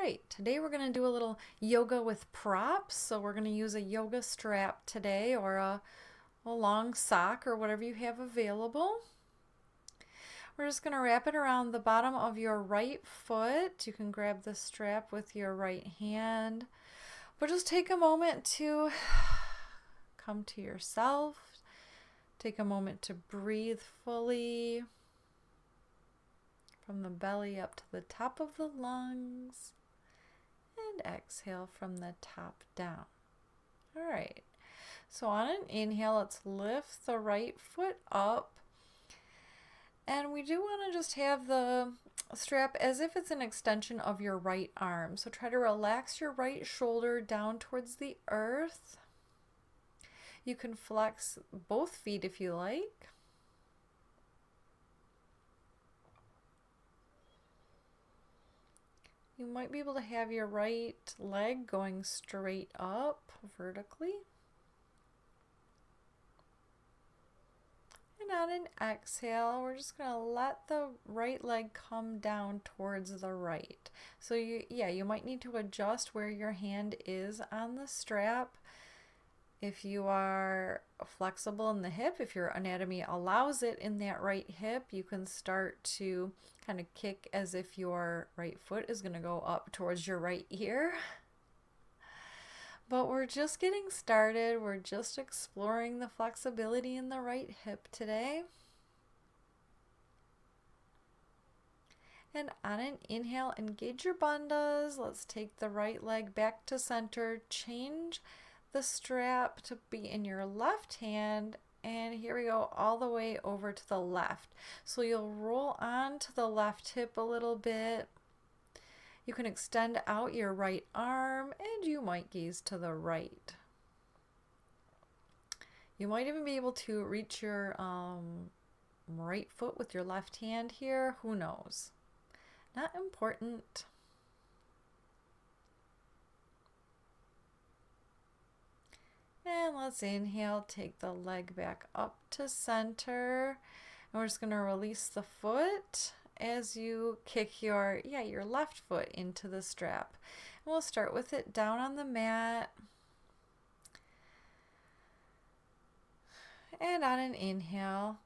right, today we're going to do a little yoga with props. So we're going to use a yoga strap today or a long sock or whatever you have available. We're just going to wrap it around the bottom of your right foot. You can grab the strap with your right hand. But just take a moment to come to yourself. Take a moment to breathe fully from the belly up to the top of the lungs. And exhale from the top down. All right. So on an inhale, let's lift the right foot up. And we do want to just have the strap as if it's an extension of your right arm. So try to relax your right shoulder down towards the earth. You can flex both feet if you like. You might be able to have your right leg going straight up vertically. And on an exhale, we're just going to let the right leg come down towards the right. So you might need to adjust where your hand is on the strap. If you are flexible in the hip, if your anatomy allows it in that right hip, you can start to kind of kick as if your right foot is going to go up towards your right ear. But we're just getting started. We're just exploring the flexibility in the right hip today. And on an inhale, engage your bandhas. Let's take the right leg back to center. Change the strap to be in your left hand, and here we go all the way over to the left. So you'll roll on to the left hip a little bit. You can extend out your right arm, and you might gaze to the right. You might even be able to reach your right foot with your left hand here. Who knows? Not important. And let's inhale, take the leg back up to center. And we're just going to release the foot as you kick your left foot into the strap. And we'll start with it down on the mat. And on an inhale,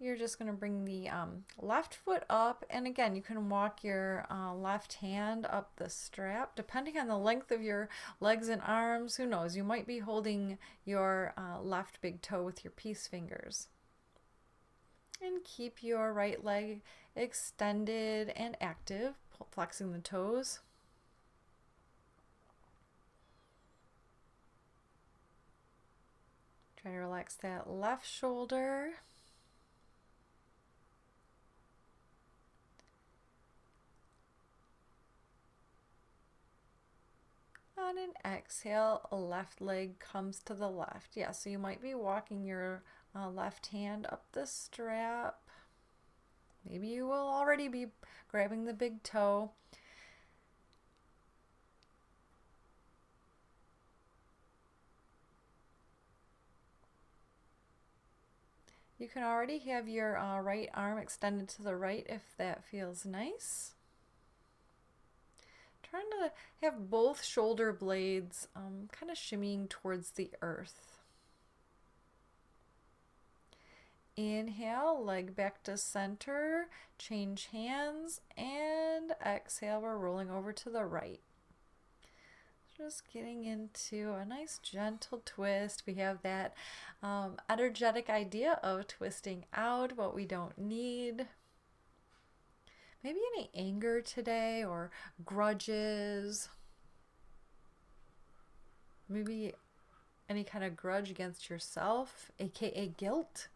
you're just going to bring the left foot up, and again, you can walk your left hand up the strap depending on the length of your legs and arms. Who knows, you might be holding your left big toe with your peace fingers. And keep your right leg extended and active, flexing the toes. Try to relax that left shoulder. On an exhale, left leg comes to the left. Yeah, so you might be walking your left hand up the strap. Maybe you will already be grabbing the big toe. You can already have your right arm extended to the right if that feels nice. Trying to have both shoulder blades kind of shimmying towards the earth. Inhale, leg back to center, change hands, and exhale, we're rolling over to the right. Just getting into a nice gentle twist. We have that energetic idea of twisting out what we don't need. Maybe any anger today or grudges. Maybe any kind of grudge against yourself, aka guilt.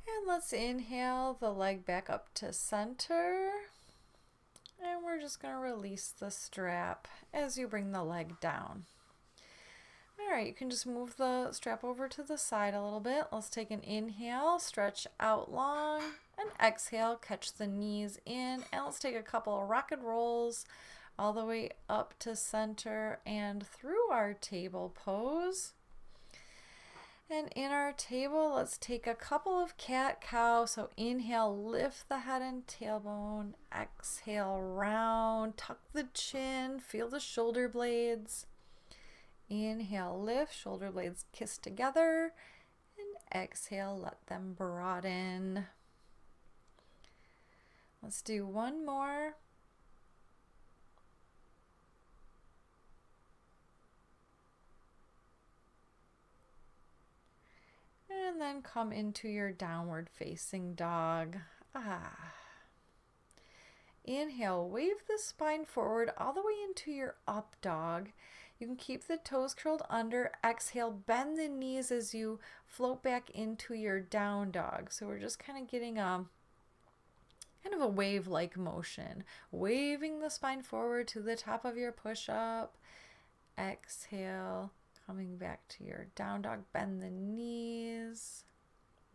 And let's inhale the leg back up to center. And we're just going to release the strap as you bring the leg down. All right, you can just move the strap over to the side a little bit. Let's take an inhale, stretch out long, And exhale, catch the knees in. And let's take a couple of rock and rolls all the way up to center and through our table pose. And in our table, let's take a couple of cat-cow. So inhale, lift the head and tailbone. Exhale, round, tuck the chin, feel the shoulder blades. Inhale, lift, shoulder blades kiss together. And exhale, let them broaden. Let's do one more. And then come into your downward facing dog. Inhale, wave the spine forward all the way into your up dog. You can keep the toes curled under. Exhale, bend the knees as you float back into your down dog. So we're just kind of getting a wave-like motion. Waving the spine forward to the top of your push-up. Exhale, coming back to your down dog, bend the knees.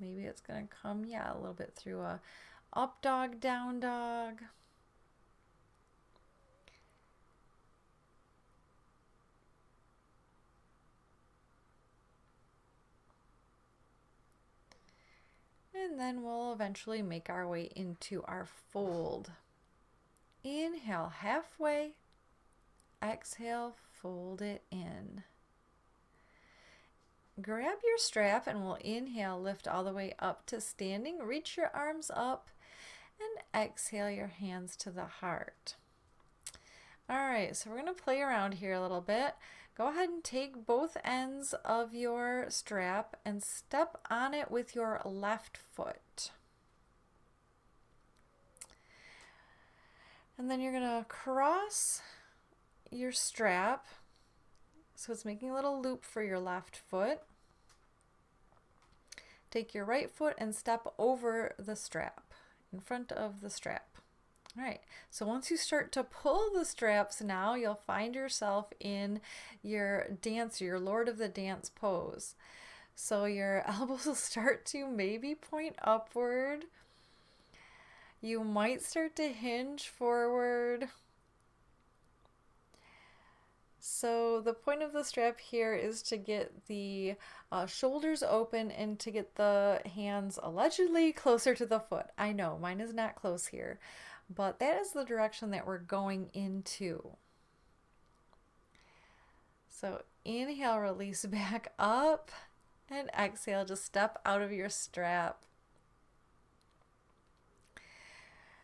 Maybe it's going to come, a little bit through a up dog, down dog. And then we'll eventually make our way into our fold. Inhale halfway. Exhale, fold it in. Grab your strap and we'll inhale, lift all the way up to standing. Reach your arms up and exhale your hands to the heart. All right, so we're going to play around here a little bit. Go ahead and take both ends of your strap and step on it with your left foot. And then you're going to cross your strap. So it's making a little loop for your left foot. Take your right foot and step over the strap, in front of the strap. All right, so once you start to pull the straps now, you'll find yourself in your dance, your Lord of the Dance pose. So your elbows will start to maybe point upward. You might start to hinge forward. So the point of the strap here is to get the shoulders open and to get the hands allegedly closer to the foot. I know, mine is not close here, but that is the direction that we're going into. So inhale, release back up, and exhale, just step out of your strap.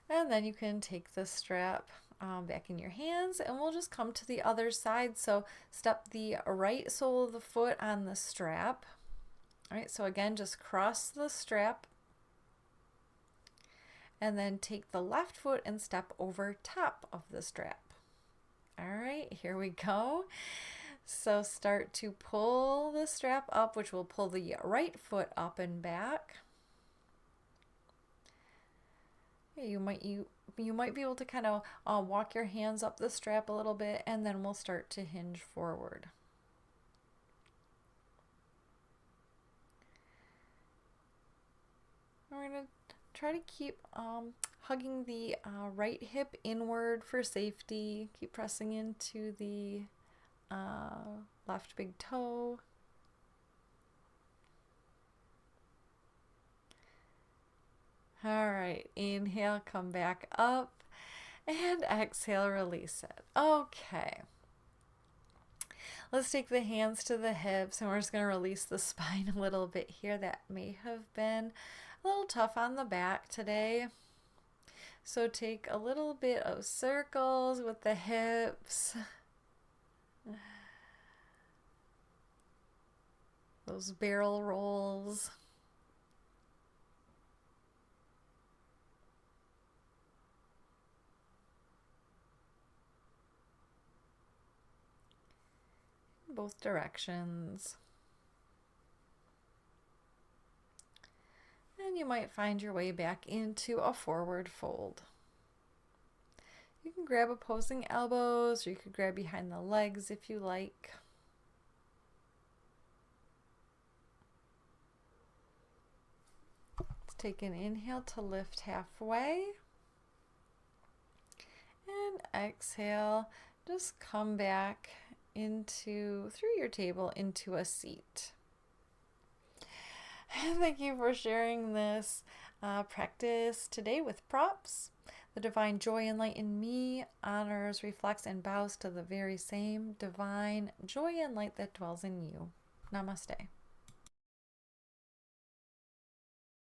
And then you can take the strap back in your hands, and we'll just come to the other side. So step the right sole of the foot on the strap. All right, so again, just cross the strap and then take the left foot and step over top of the strap. All right, here we go. So start to pull the strap up, which will pull the right foot up and back. You might be able to kind of walk your hands up the strap a little bit, and then we'll start to hinge forward. We're going to try to keep hugging the right hip inward for safety. Keep pressing into the left big toe. All right, inhale, come back up, and exhale, release it. Okay. Let's take the hands to the hips, and we're just going to release the spine a little bit here. That may have been a little tough on the back today. So take a little bit of circles with the hips. Those barrel rolls. Both directions. And you might find your way back into a forward fold. You can grab opposing elbows, or you could grab behind the legs if you like. Let's Take an inhale to lift halfway. And exhale, just come back through your table into a seat. Thank you for sharing this practice today with props. The divine joy and light in me honors, reflects, and bows to the very same divine joy and light that dwells in you. Namaste.